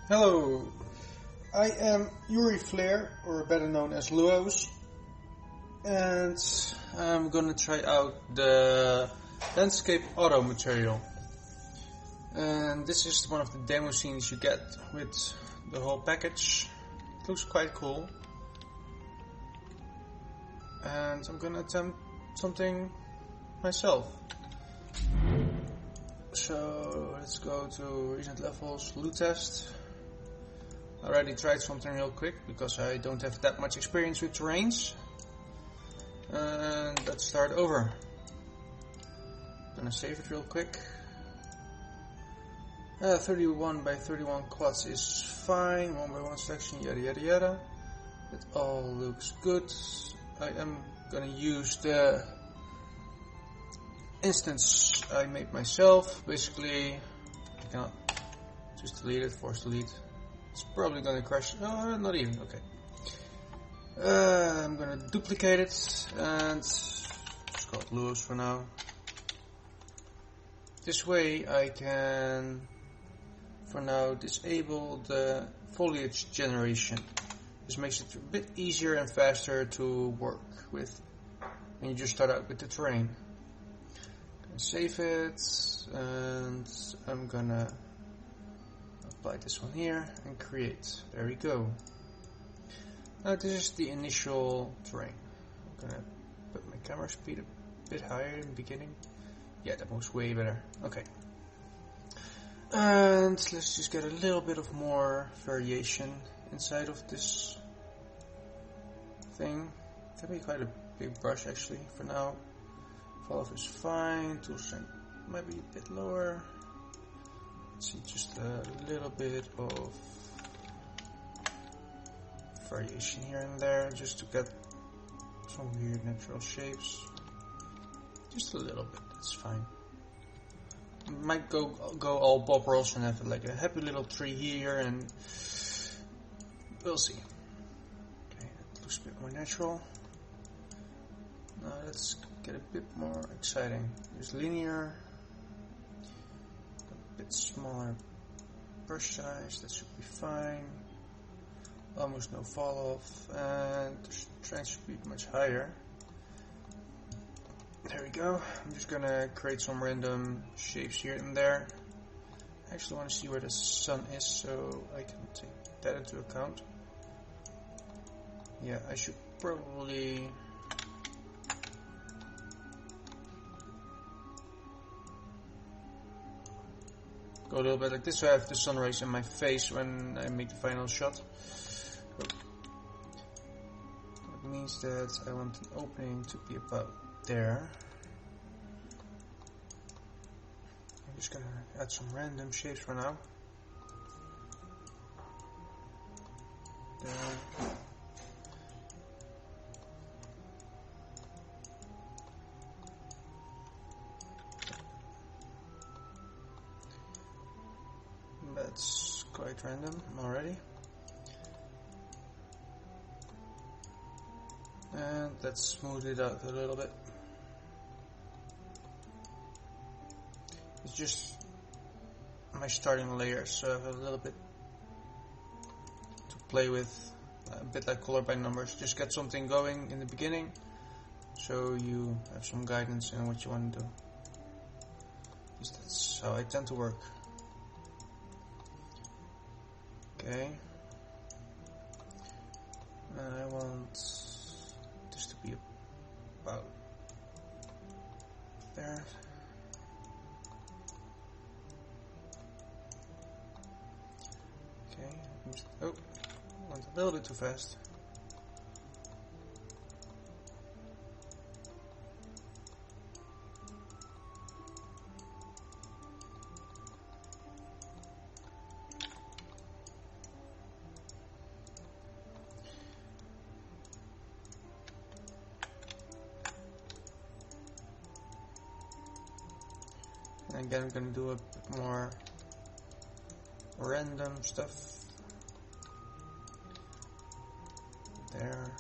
Hello, I am Yoeri Vleer, or better known as Luos, and I'm gonna try out the landscape auto material. And this is one of the demo scenes you get with the whole package. It looks quite cool. And I'm gonna attempt something myself. So let's go to recent levels, loot test. I already tried something real quick because I don't have that much experience with terrains. And let's start over. Gonna save it real quick. 31 by 31 quads is fine, 1 by 1 selection, yada yada yada. It all looks good. I am gonna use the instance I made myself. Basically, I cannot just delete it, force delete. It's probably gonna crash. No, not even. Okay. I'm gonna duplicate it and just call it Luos for now. This way I can, for now, disable the foliage generation. This makes it a bit easier and faster to work with when you just start out with the terrain. Save it, and I'm gonna apply this one here and create. There we go. Now this is the initial terrain. I'm gonna put my camera speed a bit higher in the beginning. Yeah, that moves way better. Okay. And let's just get a little bit of more variation inside of this thing. Can be quite a big brush actually for now. Fall off is fine. Tool strength might be a bit lower. Let's see, just a little bit of variation here and there, just to get some weird natural shapes. Just a little bit. That's fine. Might go all Bob Ross and have like a happy little tree here, and we'll see. Okay, that looks a bit more natural. Now let's get a bit more exciting. There's linear, a bit smaller brush size, that should be fine. Almost no fall off, and the strength should be much higher. There we go. I'm just gonna create some random shapes here and there. I actually want to see where the sun is, so I can take that into account. Yeah, I should probably go a little bit like this so I have the sun rays in my face when I make the final shot. That means that I want an opening to be about there. I'm just gonna add some random shapes for now. There. That's quite random already. And let's smooth it out a little bit. It's just my starting layer, so I have a little bit to play with, a bit like color by numbers. Just get something going in the beginning, so you have some guidance in what you want to do. At least that's how I tend to work. Okay, and I want this to be about there. Okay, oh, went a little bit too fast. And again, I'm gonna do a bit more random stuff there,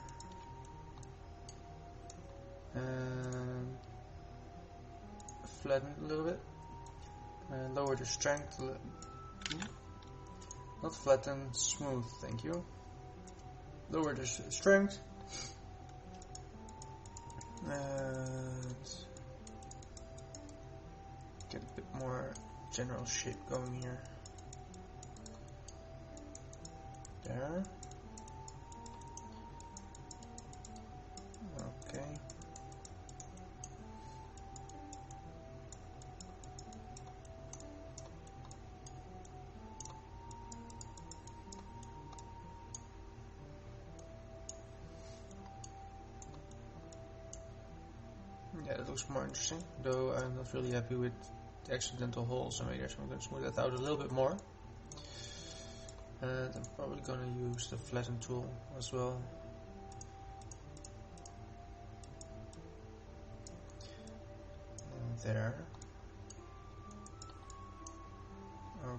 and flatten it a little bit, and lower the strength a little. Not flatten, smooth, thank you. Lower the strength. And get a bit more general shape going here. There. Okay. Yeah, that looks more interesting, though I'm not really happy with the accidental holes I made there, so I'm going to smooth that out a little bit more. And I'm probably going to use the flatten tool as well. And there.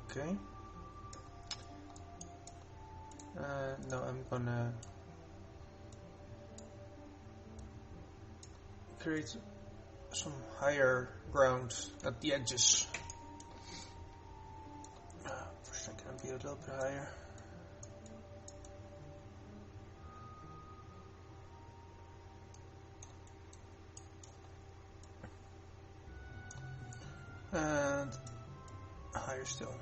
Okay. Now I'm going to create some higher ground at the edges. First I can be a little bit higher. And higher still.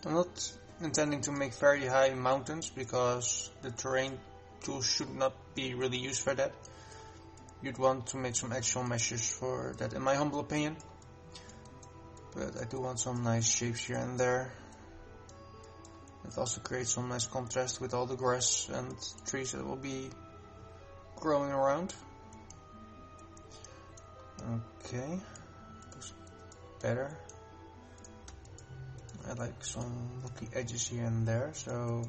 I'm not intending to make very high mountains because the terrain tool should not be really used for that. You'd want to make some actual meshes for that, in my humble opinion. But I do want some nice shapes here and there. It also creates some nice contrast with all the grass and trees that will be growing around. Okay, looks better. I like some rocky edges here and there, so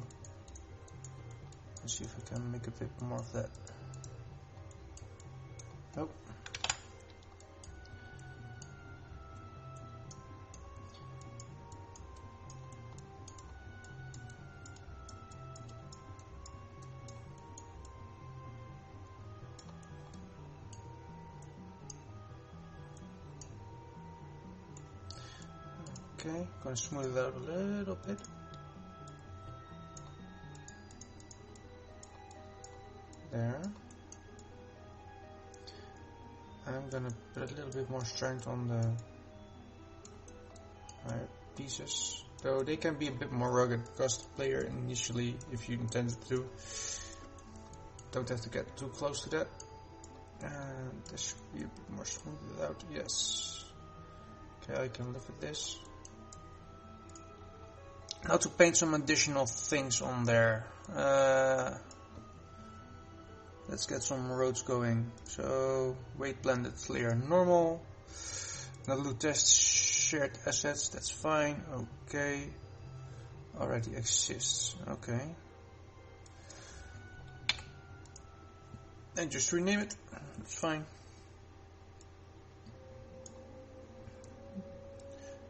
let's see if I can make a bit more of that. Nope. Okay, gonna smooth it out a little bit. There. I'm gonna put a little bit more strength on the higher pieces, though they can be a bit more rugged because the player initially, if you intended to, don't have to get too close to that. And this should be a bit more smoothed out, yes. Okay, I can look at this. Now to paint some additional things on there. Let's get some roads going. So, weight blended, Vleer normal. Another test shared assets, that's fine. Okay. Already exists. Okay. And just rename it. That's fine.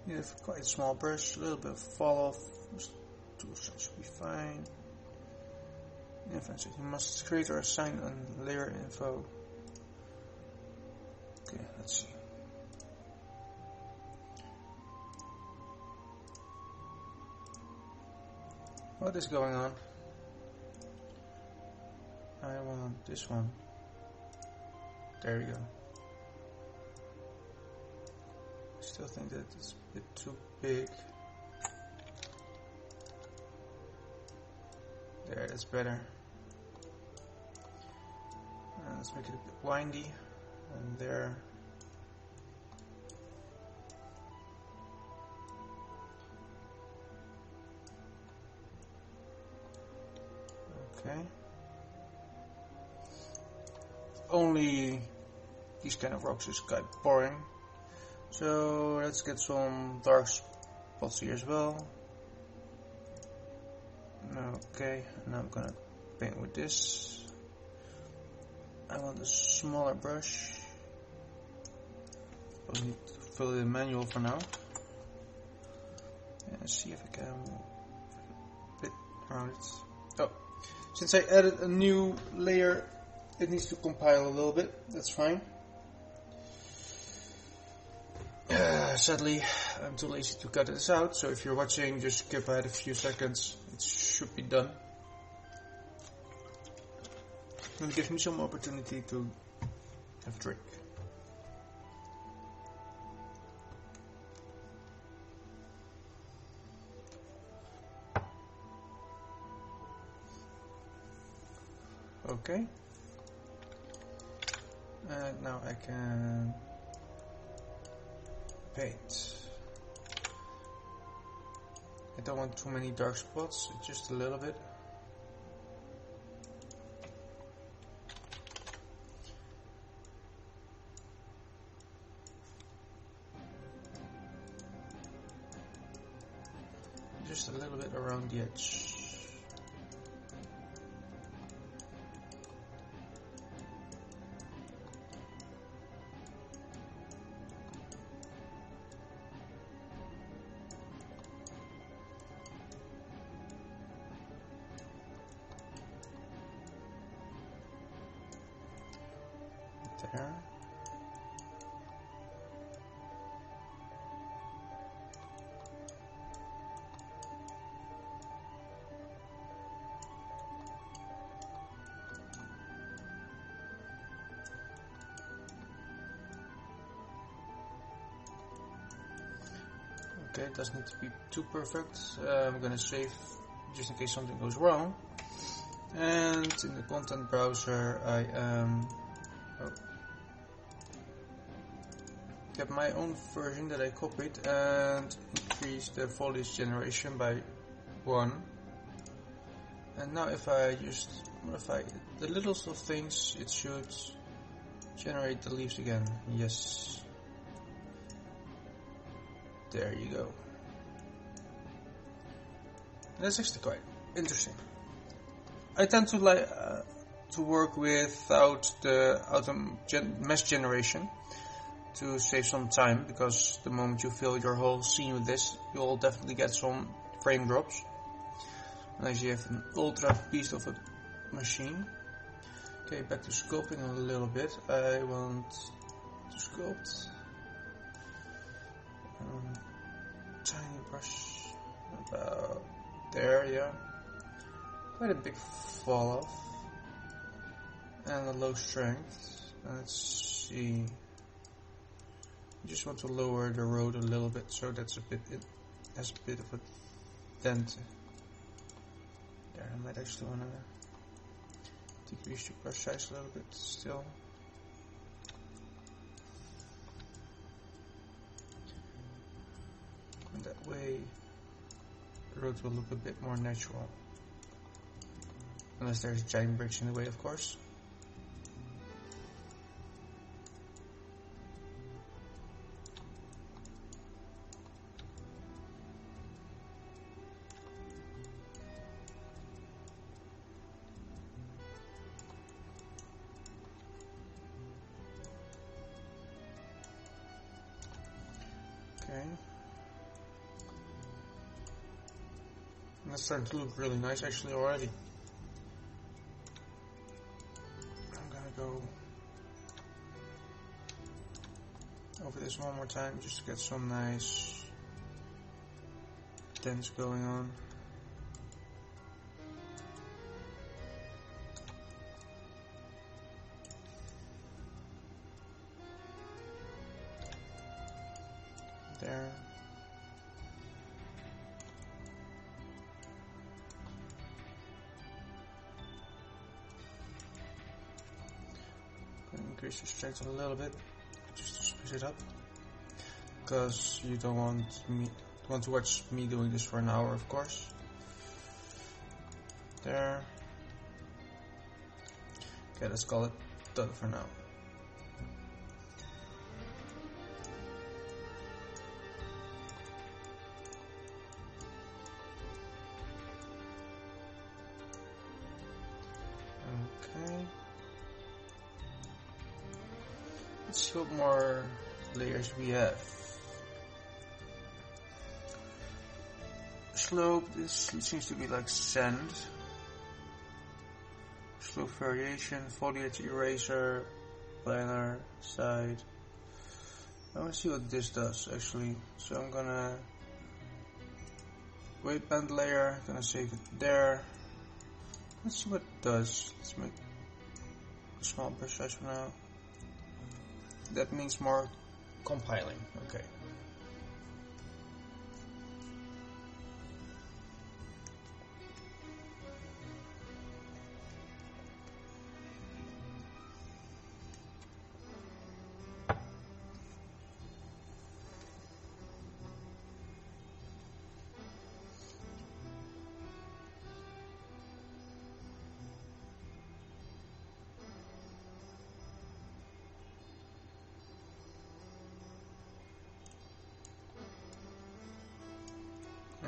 You have quite a small brush, a little bit of fall off. Tools should be fine. Influence. You must create or assign a layer info. Okay, let's see. What is going on? I want this one. There we go. I still think that it's a bit too big. There, that's better. Let's make it a bit windy. And there. Okay. Only these kind of rocks is quite boring. So let's get some dark spots here as well. Okay, now I'm gonna paint with this. I want a smaller brush. I'll need to fill it in manual for now. And see if I can bit around it. Oh, since I added a new layer, it needs to compile a little bit. That's fine. Sadly, I'm too lazy to cut this out, so if you're watching, just skip ahead a few seconds. It should be done. And it gives me some opportunity to have a drink. Okay. And now I can paint. I don't want too many dark spots, just a little bit. Just a little bit around the edge. There. Okay, it doesn't need to be too perfect. I'm gonna save just in case something goes wrong. And in the content browser, I get my own version that I copied and increase the foliage generation by 1. And now if I just modify the littlest of things, it should generate the leaves again. Yes. There you go. That's actually quite interesting. I tend to like to work without the mesh generation to save some time, because the moment you fill your whole scene with this, you'll definitely get some frame drops unless you have an ultra beast of a machine. Okay, back to sculpting a little bit. I want to sculpt tiny brush about there, yeah. Quite a big fall off and a low strength. Let's see. I just want to lower the road a little bit, so that's a bit. It has a bit of a dent. There, I might actually want to decrease the brush size a little bit still. And that way, the road will look a bit more natural. Unless there's giant bricks in the way, of course. Okay. And that's starting to look really nice actually already. I'm gonna go over this one more time just to get some nice dents going on. There. Increase the strength a little bit, just to speed it up, because you don't want to watch me doing this for an hour, of course. There. Okay, let's call it done for now. Okay. let's see what more layers we have. Slope, this seems to be like sand. Slope variation, foliage eraser, planar, side. I want to see what this does actually. So I'm gonna weight band layer, gonna save it there. Let's see what it does. Let's make a small brush size for now. That means more compiling. Okay.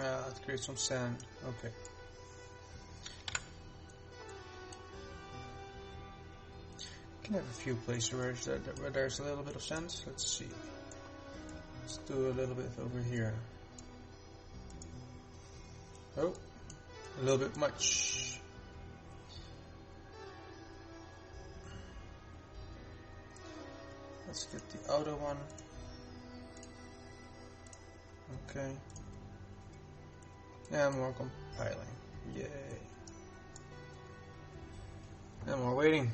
Let's create some sand. Okay. Can have a few places where there's a little bit of sand. Let's see. Let's do a little bit over here. Oh, a little bit much. Let's get the outer one. Okay. Yeah, more compiling. Yay. And more waiting.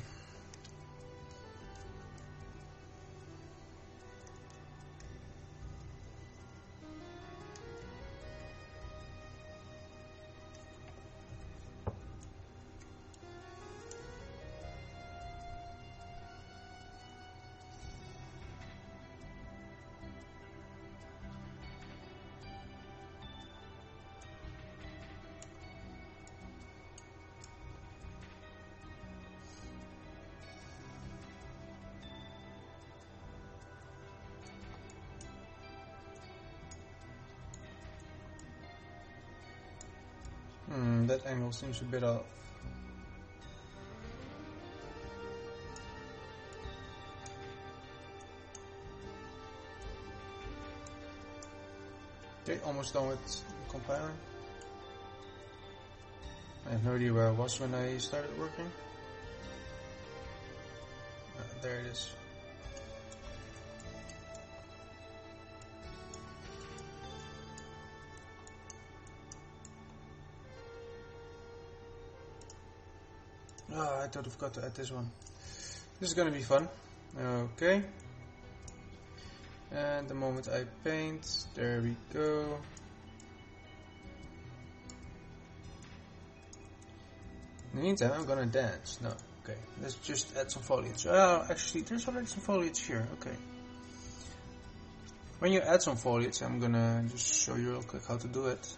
That angle seems a bit off. Okay, almost done with compiling. I have no idea where I was when I started working. There it is. Oh, I totally forgot to add this one. This is gonna be fun. Okay. And the moment I paint, there we go. In the meantime, I'm gonna dance. No, okay. Let's just add some foliage. Oh, actually, there's already some foliage here. Okay. When you add some foliage, I'm gonna just show you real quick how to do it.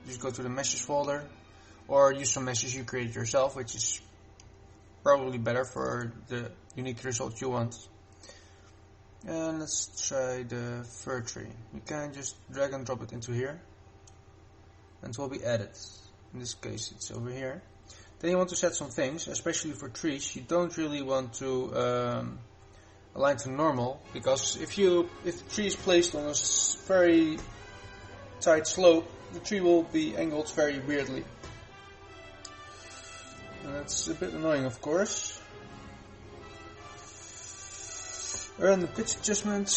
Just go to the meshes folder, or use some meshes you created yourself, which is probably better for the unique result you want. And let's try the fir tree. You can just drag and drop it into here, and it will be added. In this case, it's over here. Then you want to set some things, especially for trees. You don't really want to align to normal, because if the tree is placed on a very tight slope, the tree will be angled very weirdly. And that's a bit annoying, of course. And the pitch adjustment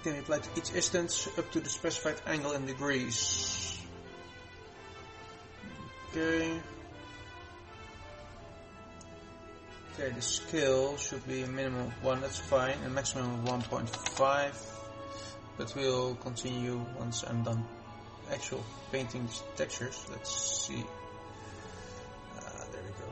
can be applied to each instance up to the specified angle in degrees. Okay. Okay, the scale should be a minimum of 1, that's fine, and maximum of 1.5. But we'll continue once I'm done actual painting these textures. Let's see. There we go.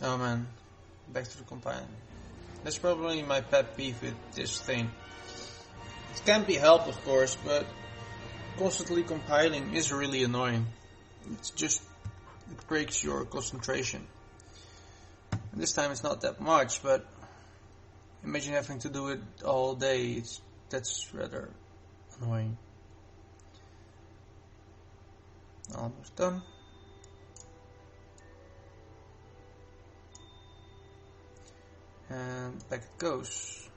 Oh man, back to the compiling. That's probably my pet peeve with this thing. It can be helped, of course, but constantly compiling is really annoying. It's just, it breaks your concentration. And this time it's not that much, but imagine having to do it all day. That's rather annoying. Almost done. And back it goes.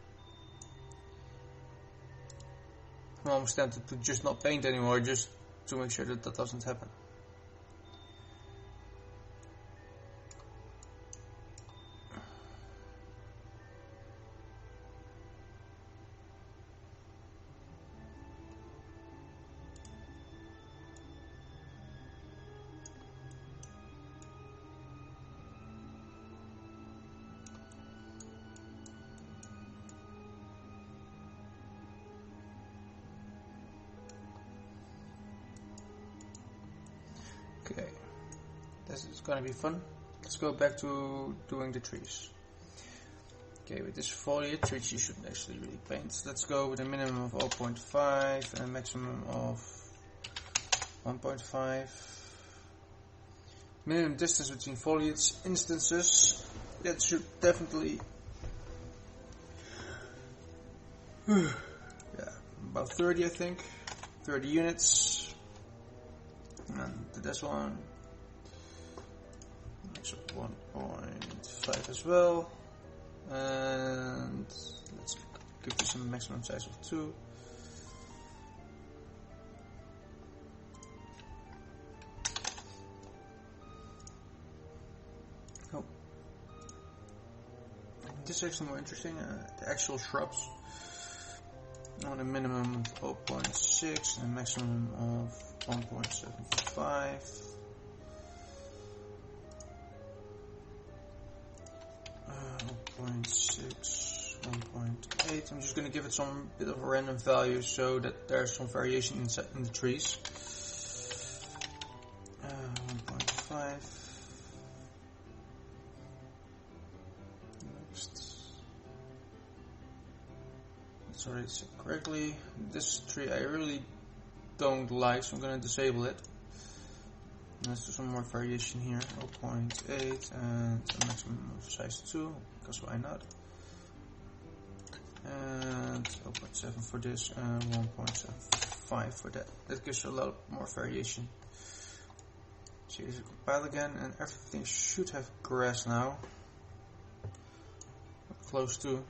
I'm almost tempted to just not paint anymore, just to make sure that that doesn't happen. Okay, this is gonna be fun. Let's go back to doing the trees. Okay, with this foliage, which you should actually really paint, let's go with a minimum of 0.5 and a maximum of 1.5. Minimum distance between foliage instances, that should definitely, yeah, about 30 I think, 30 units. And this one, max of 1.5 as well, and let's give this a maximum size of 2. Oh, this is actually more interesting. The actual shrubs on a minimum of 0.6 and a maximum of 1.75. 0.6, 1.8. I'm just going to give it some bit of a random value so that there's some variation inside in the trees. 1.5. Next. That's already set correctly. This tree I really don't like, so I'm going to disable it. Let's do some more variation here. 0.8 and a maximum of size 2, because why not? And 0.7 for this and 1.75 for that. That gives you a lot more variation. So here's a compile again, and everything should have grass now. Close to.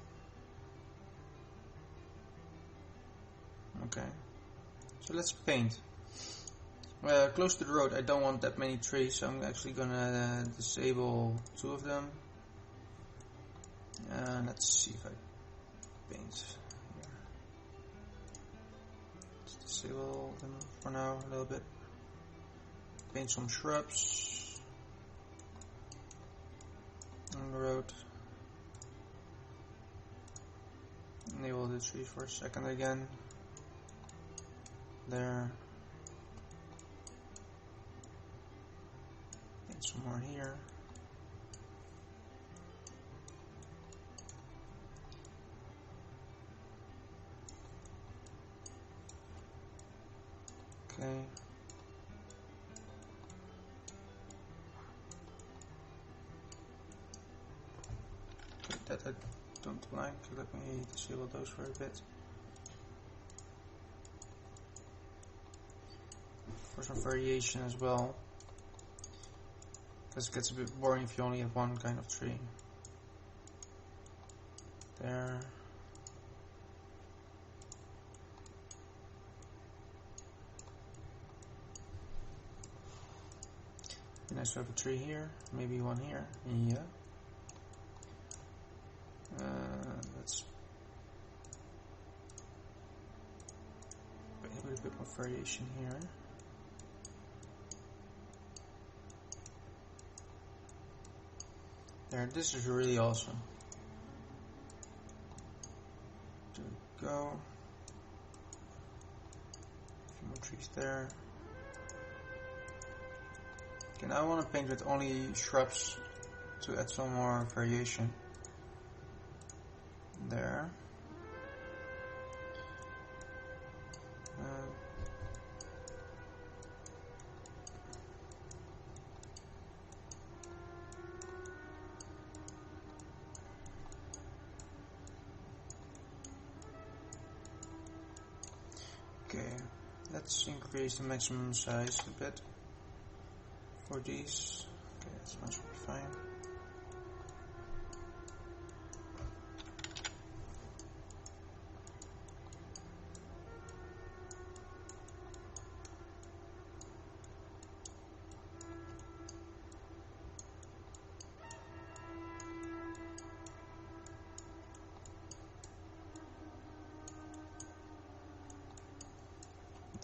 Okay. So let's paint. Close to the road I don't want that many trees, so I'm actually gonna disable 2 of them. And let's see if I paint here. Let's disable them for now a little bit. Paint some shrubs on the road. Enable the tree for a second again. There. And some more here. Okay. That I don't like. Let me disable those for a bit. For some variation as well, because it gets a bit boring if you only have one kind of tree. There. Be nice to have a tree here, maybe one here. Yeah. Let's put a bit more variation here. There, this is really awesome. There we go. A few more trees there. Okay, now I want to paint with only shrubs to add some more variation there. Okay, let's increase the maximum size a bit for these. Okay, that's much fine.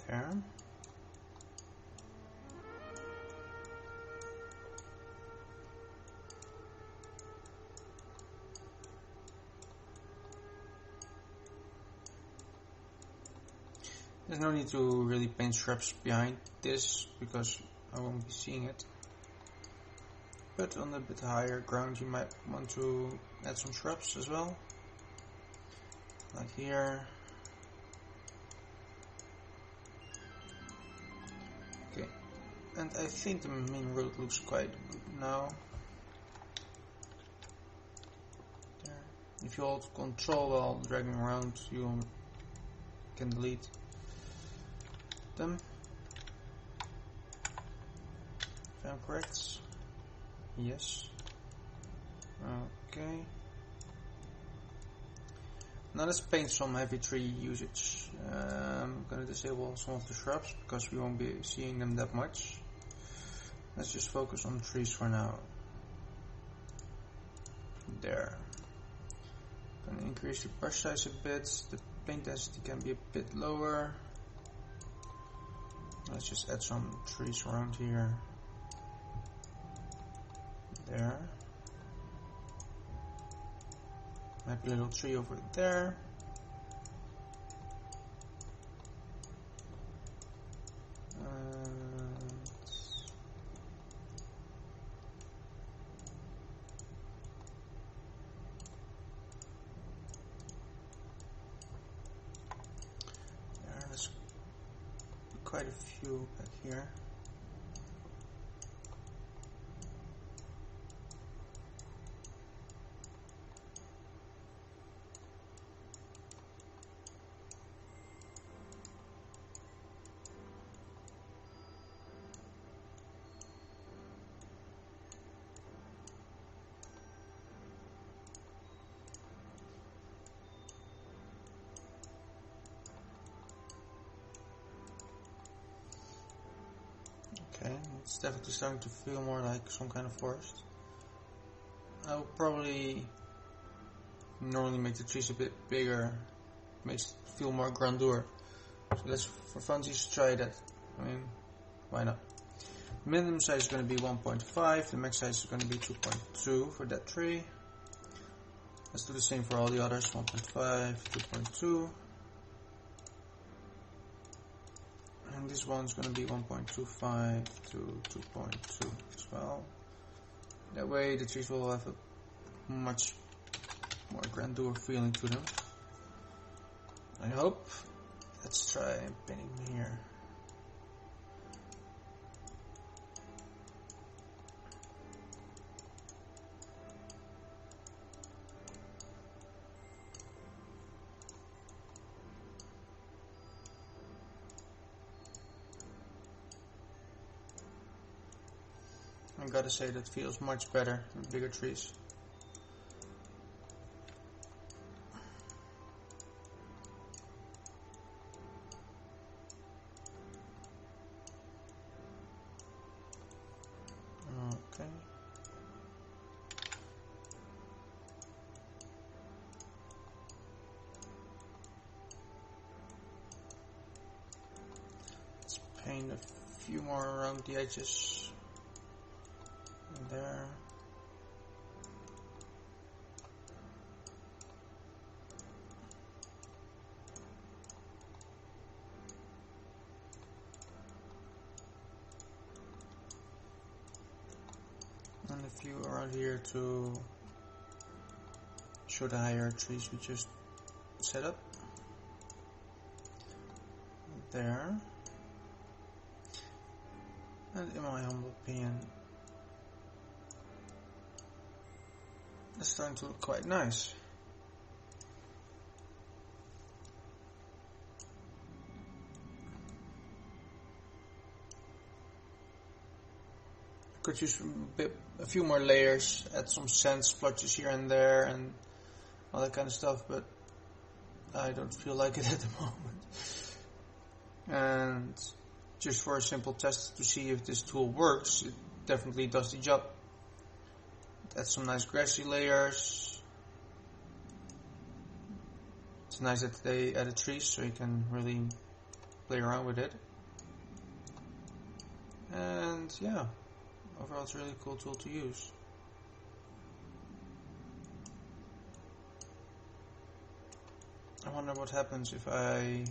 There. There's no need to really paint shrubs behind this because I won't be seeing it. But on a bit higher ground you might want to add some shrubs as well. Like here. Okay. And I think the main road looks quite good now. There. If you hold control while dragging around, you can delete them. If I'm correct. Yes. Okay. Now let's paint some heavy tree usage. I'm gonna disable some of the shrubs because we won't be seeing them that much. Let's just focus on trees for now. There. Gonna increase the brush size a bit. The paint density can be a bit lower. Let's just add some trees around here. There. Maybe a little tree over there. There's quite a few back here. Okay, it's definitely starting to feel more like some kind of forest. I will probably normally make the trees a bit bigger, makes it feel more grandeur. So let's for funsies try that. I mean, why not? Minimum size is going to be 1.5, the max size is going to be 2.2 for that tree. Let's do the same for all the others, 1.5, 2.2. And this one's going to be 1.25 to 2.2 as well. That way the trees will have a much more grandeur feeling to them, I hope. Let's try painting here. I gotta say that feels much better with bigger trees. Okay. Let's paint a few more around the edges. There. And a few around here to show the higher trees we just set up. There. And in my humble opinion, it's starting to look quite nice. Could use a few more layers, add some sand splotches here and there and all that kind of stuff, but I don't feel like it at the moment. And just for a simple test to see if this tool works, it definitely does the job. Add some nice grassy layers. It's nice that they added trees so you can really play around with it. And yeah, overall it's a really cool tool to use. I wonder what happens if I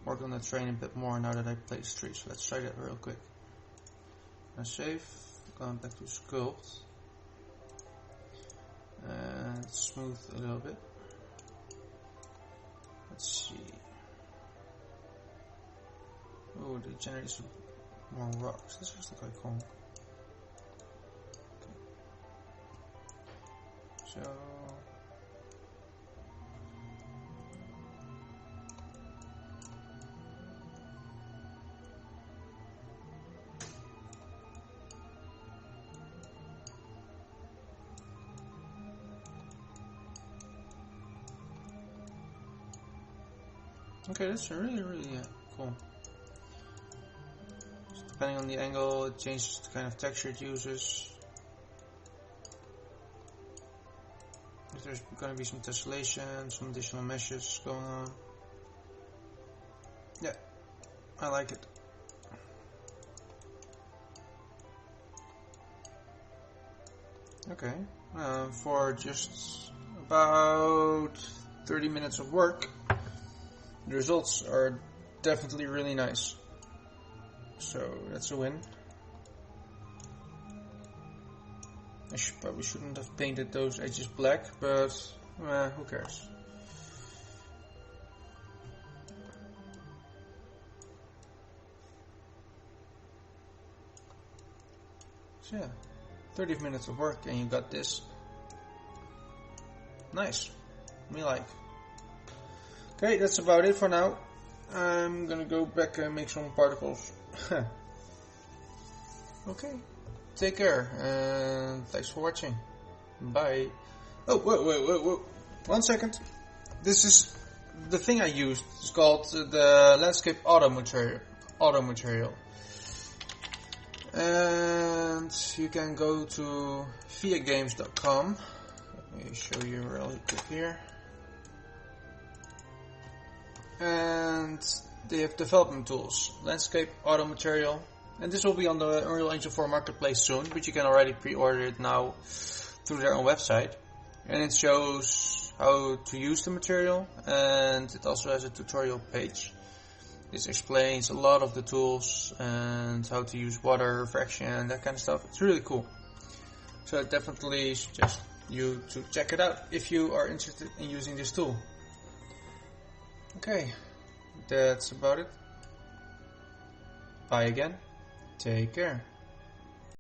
work on the terrain a bit more now that I place trees. So let's try that real quick. Now save, going back to sculpt, and smooth a little bit. Let's see. Oh, they generate some more rocks. This looks quite cool. Okay. So okay, that's really cool. So depending on the angle, it changes the kind of texture it uses. If there's going to be some tessellation, some additional meshes going on. Yeah, I like it. Okay, for just about 30 minutes of work, the results are definitely really nice. So that's a win. I probably shouldn't have painted those edges black, but who cares? So yeah, 30 minutes of work and you got this. Nice. Me like. Okay, that's about it for now. I'm gonna go back and make some particles. Okay, take care and thanks for watching. Bye. Oh, wait. 1 second. This is the thing I used. It's called the Landscape Auto Material. And you can go to VEAGAMES.com. Let me show you really quick here. And they have development tools, Landscape Auto Material, and this will be on the Unreal Engine 4 marketplace soon, but you can already pre-order it now through their own website. And it shows how to use the material, and it also has a tutorial page. This explains a lot of the tools and how to use water, refraction, that kind of stuff. It's really cool. So I definitely suggest you to check it out if you are interested in using this tool. Okay, that's about it. Bye again. Take care.